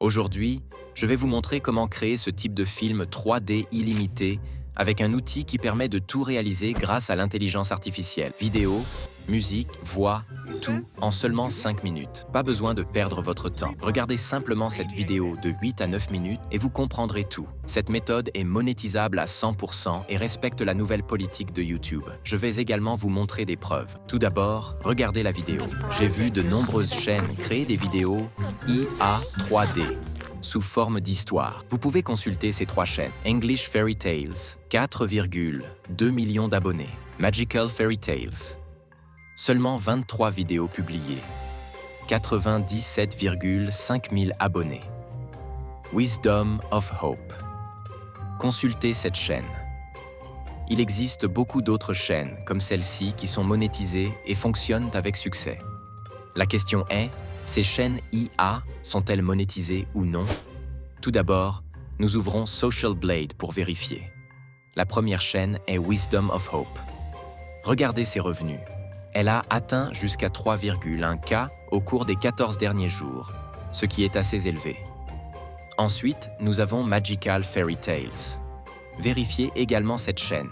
Aujourd'hui, je vais vous montrer comment créer ce type de film 3D illimité avec un outil qui permet de tout réaliser grâce à l'intelligence artificielle. Vidéo, musique, voix, tout en seulement 5 minutes. Pas besoin de perdre votre temps. Regardez simplement cette vidéo de 8 à 9 minutes et vous comprendrez tout. Cette méthode est monétisable à 100% et respecte la nouvelle politique de YouTube. Je vais également vous montrer des preuves. Tout d'abord, regardez la vidéo. J'ai vu de nombreuses chaînes créer des vidéos IA 3D sous forme d'histoire. Vous pouvez consulter ces 3 chaînes. English Fairy Tales, 4,2 millions d'abonnés. Magical Fairy Tales, seulement 23 vidéos publiées. 97,5 000 abonnés. Wisdom of Hope. Consultez cette chaîne. Il existe beaucoup d'autres chaînes, comme celle-ci, qui sont monétisées et fonctionnent avec succès. La question est, ces chaînes IA sont-elles monétisées ou non? Tout d'abord, nous ouvrons Social Blade pour vérifier. La première chaîne est Wisdom of Hope. Regardez ses revenus. Elle a atteint jusqu'à 3,1K au cours des 14 derniers jours, ce qui est assez élevé. Ensuite, nous avons Magical Fairy Tales. Vérifiez également cette chaîne.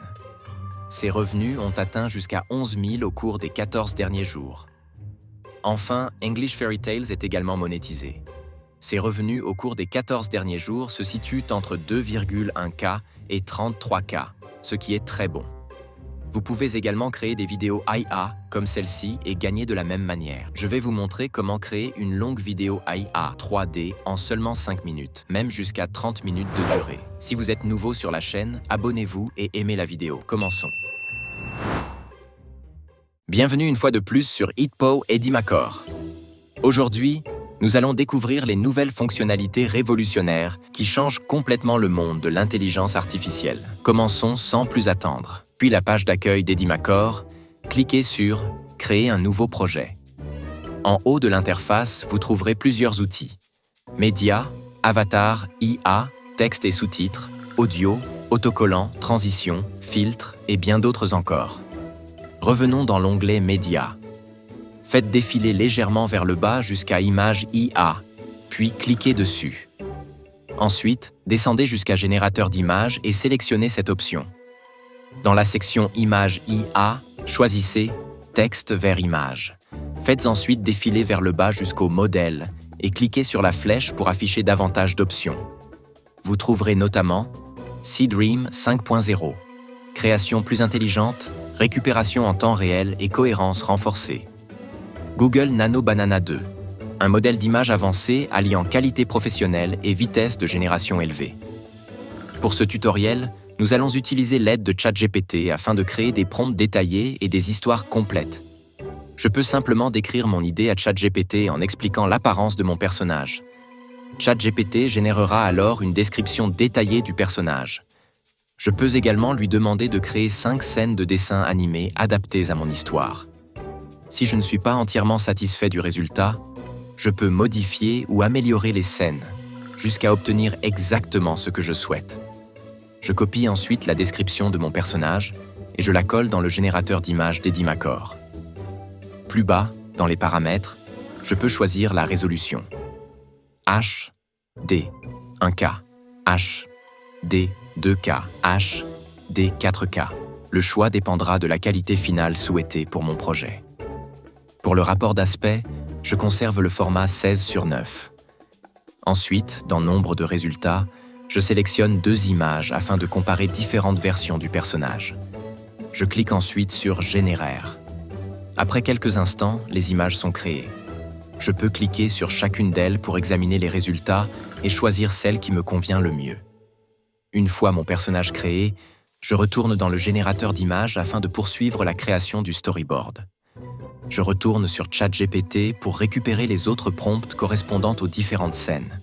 Ses revenus ont atteint jusqu'à 11 000 au cours des 14 derniers jours. Enfin, English Fairy Tales est également monétisé. Ses revenus au cours des 14 derniers jours se situent entre 2,1K et 33K, ce qui est très bon. Vous pouvez également créer des vidéos IA comme celle-ci et gagner de la même manière. Je vais vous montrer comment créer une longue vidéo IA 3D en seulement 5 minutes, même jusqu'à 30 minutes de durée. Si vous êtes nouveau sur la chaîne, abonnez-vous et aimez la vidéo. Commençons. Bienvenue une fois de plus sur HitPo et Dimacor. Aujourd'hui, nous allons découvrir les nouvelles fonctionnalités révolutionnaires qui changent complètement le monde de l'intelligence artificielle. Commençons sans plus attendre. Puis la page d'accueil d'Edimacor, cliquez sur « Créer un nouveau projet ». En haut de l'interface, vous trouverez plusieurs outils. Médias, avatar, IA, texte et sous-titres, audio, autocollant, transition, filtres et bien d'autres encore. Revenons dans l'onglet Médias. Faites défiler légèrement vers le bas jusqu'à Image IA, puis cliquez dessus. Ensuite, descendez jusqu'à Générateur d'images et sélectionnez cette option. Dans la section Image IA, choisissez Texte vers image. Faites ensuite défiler vers le bas jusqu'au Modèle et cliquez sur la flèche pour afficher davantage d'options. Vous trouverez notamment Seedream 5.0, création plus intelligente, récupération en temps réel et cohérence renforcée. Google Nano Banana 2, un modèle d'image avancé alliant qualité professionnelle et vitesse de génération élevée. Pour ce tutoriel, nous allons utiliser l'aide de ChatGPT afin de créer des prompts détaillés et des histoires complètes. Je peux simplement décrire mon idée à ChatGPT en expliquant l'apparence de mon personnage. ChatGPT générera alors une description détaillée du personnage. Je peux également lui demander de créer 5 scènes de dessins animés adaptées à mon histoire. Si je ne suis pas entièrement satisfait du résultat, je peux modifier ou améliorer les scènes, jusqu'à obtenir exactement ce que je souhaite. Je copie ensuite la description de mon personnage et je la colle dans le générateur d'images d'Edimacor. Plus bas, dans les paramètres, je peux choisir la résolution. HD 1K, HD 2K, HD 4K. Le choix dépendra de la qualité finale souhaitée pour mon projet. Pour le rapport d'aspect, je conserve le format 16:9. Ensuite, dans Nombre de résultats, je sélectionne 2 images afin de comparer différentes versions du personnage. Je clique ensuite sur Générer. Après quelques instants, les images sont créées. Je peux cliquer sur chacune d'elles pour examiner les résultats et choisir celle qui me convient le mieux. Une fois mon personnage créé, je retourne dans le générateur d'images afin de poursuivre la création du storyboard. Je retourne sur ChatGPT pour récupérer les autres prompts correspondant aux différentes scènes.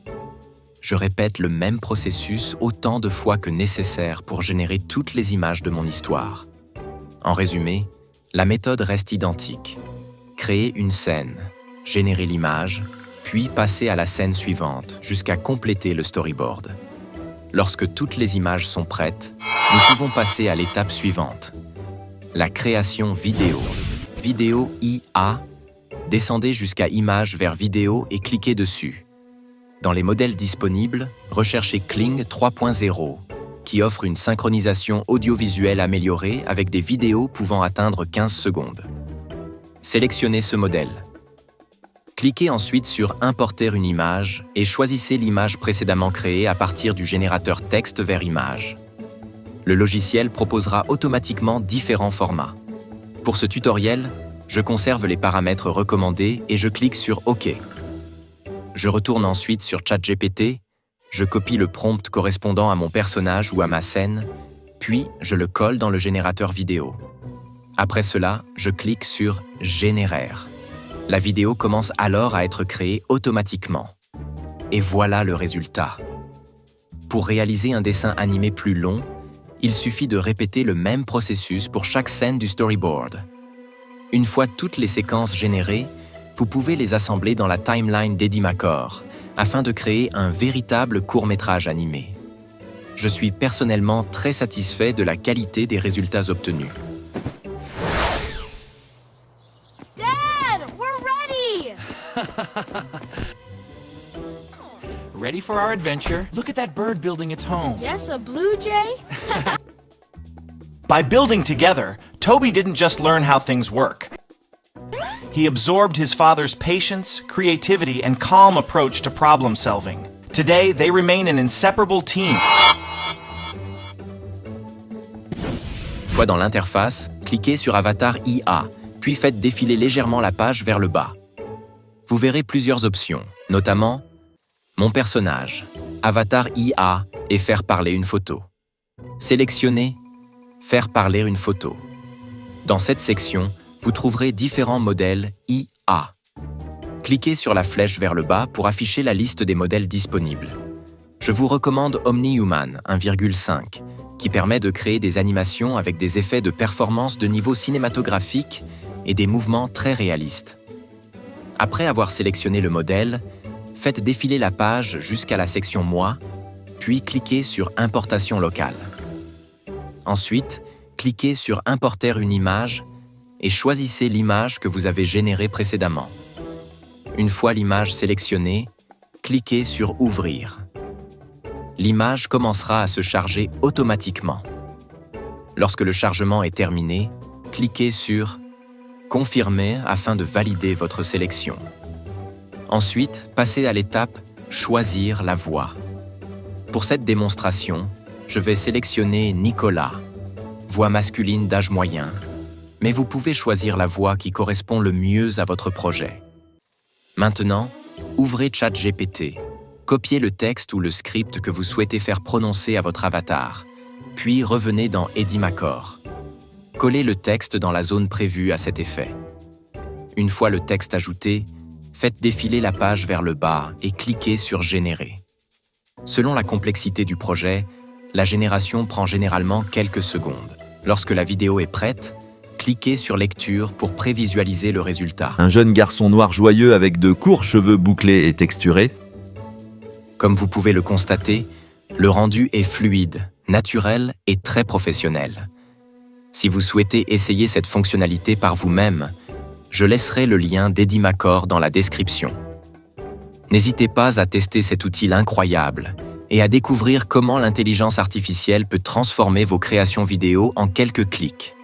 Je répète le même processus autant de fois que nécessaire pour générer toutes les images de mon histoire. En résumé, la méthode reste identique. Créer une scène, générer l'image, puis passer à la scène suivante jusqu'à compléter le storyboard. Lorsque toutes les images sont prêtes, nous pouvons passer à l'étape suivante. La création vidéo. Vidéo IA. Descendez jusqu'à Images vers Vidéo et cliquez dessus. Dans les modèles disponibles, recherchez Kling 3.0, qui offre une synchronisation audiovisuelle améliorée avec des vidéos pouvant atteindre 15 secondes. Sélectionnez ce modèle. Cliquez ensuite sur « Importer une image » et choisissez l'image précédemment créée à partir du générateur texte vers image. Le logiciel proposera automatiquement différents formats. Pour ce tutoriel, je conserve les paramètres recommandés et je clique sur « OK ». Je retourne ensuite sur ChatGPT, je copie le prompt correspondant à mon personnage ou à ma scène, puis je le colle dans le générateur vidéo. Après cela, je clique sur « Générer ». La vidéo commence alors à être créée automatiquement. Et voilà le résultat. Pour réaliser un dessin animé plus long, il suffit de répéter le même processus pour chaque scène du storyboard. Une fois toutes les séquences générées, vous pouvez les assembler dans la timeline d'Edimacore afin de créer un véritable court-métrage animé. Je suis personnellement très satisfait de la qualité des résultats obtenus. Ready for our adventure? Look at that bird building its home. Yes, a blue jay? By building together, Toby didn't just learn how things work. He absorbed his father's patience, creativity, and calm approach to problem solving. Today, they remain an inseparable team. Une fois dans l'interface, cliquez sur Avatar IA, puis faites défiler légèrement la page vers le bas. Vous verrez plusieurs options, notamment Mon personnage, Avatar IA et faire parler une photo. Sélectionnez Faire parler une photo. Dans cette section, vous trouverez différents modèles IA. Cliquez sur la flèche vers le bas pour afficher la liste des modèles disponibles. Je vous recommande OmniHuman 1,5, qui permet de créer des animations avec des effets de performance de niveau cinématographique et des mouvements très réalistes. Après avoir sélectionné le modèle, faites défiler la page jusqu'à la section Moi, puis cliquez sur Importation locale. Ensuite, cliquez sur Importer une image et choisissez l'image que vous avez générée précédemment. Une fois l'image sélectionnée, cliquez sur Ouvrir. L'image commencera à se charger automatiquement. Lorsque le chargement est terminé, cliquez sur Confirmer afin de valider votre sélection. Ensuite, passez à l'étape Choisir la voix. Pour cette démonstration, je vais sélectionner Nicolas, voix masculine d'âge moyen, mais vous pouvez choisir la voix qui correspond le mieux à votre projet. Maintenant, ouvrez ChatGPT, copiez le texte ou le script que vous souhaitez faire prononcer à votre avatar, puis revenez dans Edimacore. Collez le texte dans la zone prévue à cet effet. Une fois le texte ajouté, faites défiler la page vers le bas et cliquez sur Générer. Selon la complexité du projet, la génération prend généralement quelques secondes. Lorsque la vidéo est prête, cliquez sur Lecture pour prévisualiser le résultat. Un jeune garçon noir joyeux avec de courts cheveux bouclés et texturés. Comme vous pouvez le constater, le rendu est fluide, naturel et très professionnel. Si vous souhaitez essayer cette fonctionnalité par vous-même, je laisserai le lien d'Edimacore dans la description. N'hésitez pas à tester cet outil incroyable et à découvrir comment l'intelligence artificielle peut transformer vos créations vidéo en quelques clics.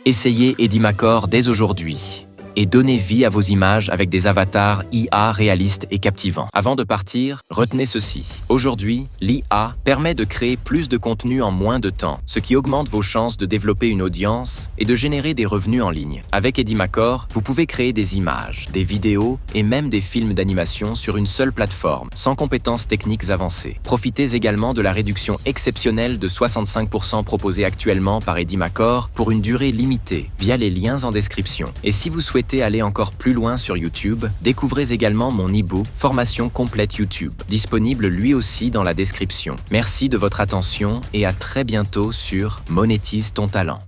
Essayez Edimacore dès aujourd'hui et donnez vie à vos images avec des avatars IA réalistes et captivants. Avant de partir, retenez ceci. Aujourd'hui, l'IA permet de créer plus de contenu en moins de temps, ce qui augmente vos chances de développer une audience et de générer des revenus en ligne. Avec Edimacore, vous pouvez créer des images, des vidéos et même des films d'animation sur une seule plateforme, sans compétences techniques avancées. Profitez également de la réduction exceptionnelle de 65% proposée actuellement par Edimacore pour une durée limitée via les liens en description. Et si vous souhaitez aller encore plus loin sur YouTube, découvrez également mon e-book Formation complète YouTube, disponible lui aussi dans la description. Merci de votre attention et à très bientôt sur Monétise ton talent.